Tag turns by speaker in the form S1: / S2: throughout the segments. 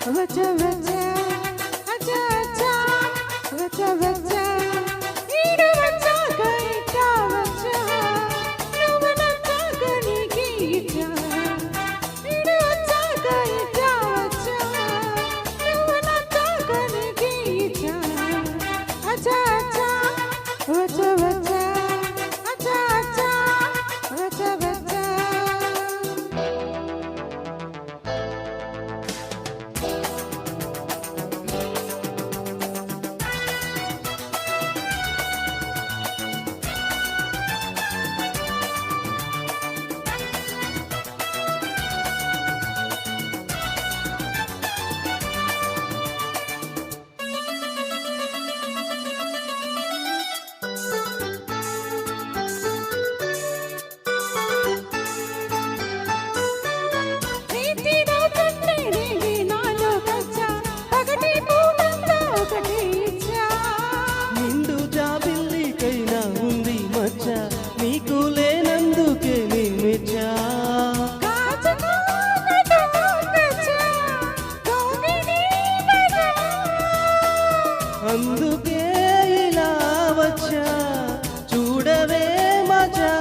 S1: వచ్చా వచ్చా అచ్చా అచ్చా వచ్చా వచ్చా ఈడు వచ్చాక ఇట్టా వచ్చా నువ్వు నచ్చాక నీకి ఇట్టా ఈడు వచ్చాక ఇట్టా వచ్చా నువ్వు నచ్చాక నీకి ఇట్టా అచ్చా అచ్చా వచ్చా వచ్చా అచ్చా అచ్చా వచ్చా వచ్చా
S2: నిండు జాబిల్లికైనా ఉంది మచ్చ నీకు లేనందుకే నీ మెచ్చా అందుకే ఇలా వచ్చా చూడవే మజా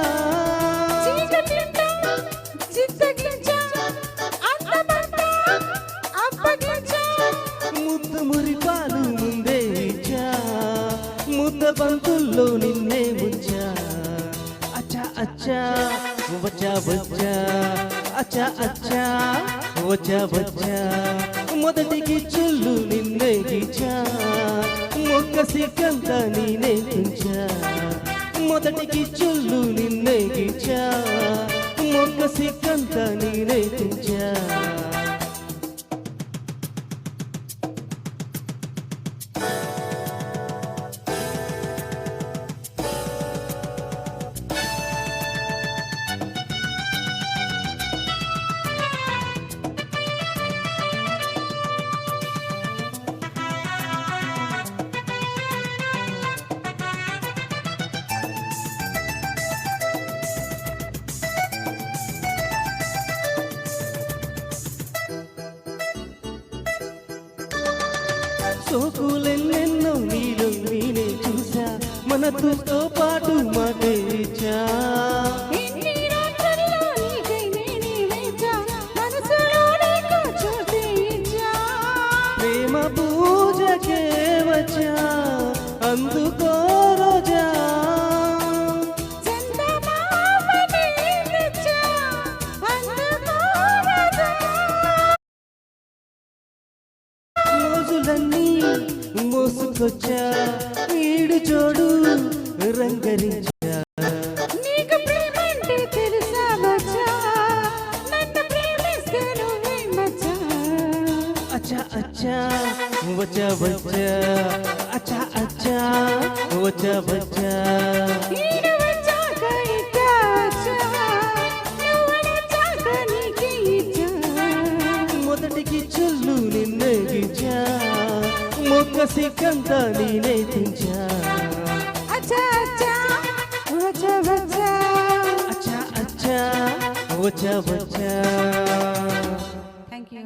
S2: ముద్దు మురిపాలు ముందే ఇచ్చా ముద్ద బంతుల్లో నిన్నే ముంచా అచ్చా అచ్చా వచ్చా వచ్చా అచ్చా అచ్చా వచ్చా వచ్చా మొదటికి చుల్లు నిన్నే గీచా మొక్క సిగ్గంత నేనే తుంచా మొదటికి చుల్లు నిన్నే గీచా మొక్క సిగ్గంత నేనే తుంచా సోకులెన్నెన్నో నీలో నేనే చూసా మనతో పాటు మాటేచా ప్రేమ పూజకే వచ్చా అందుకో రోజా రోజులన్నీ మోసుకొచ్చా ఈడు చోడు రంగరించా
S1: నీకు ప్రేమంటే తెలుసా వచ్చా నన్ను ప్రేమిస్తే నువ్వే మచ్చా
S2: అచ్చా అచ్చా వచ్చా వచ్చా అచ్చా అచ్చా వచ్చా వచ్చా
S1: ఈడు వచ్చాక ఇట్టా వచ్చా నువ్వు నచ్చాక నీకి ఇట్టా
S2: మొదటికి చుల్లు నిన్నే గిచ్చా మొక్క సిగ్గంత నేనే తించా
S1: అచ్చా అచ్చా వచ్చా వచ్చా
S2: అచ్చా అచ్చా వచ్చా వచ్చా
S1: థ్యాంక్ యూ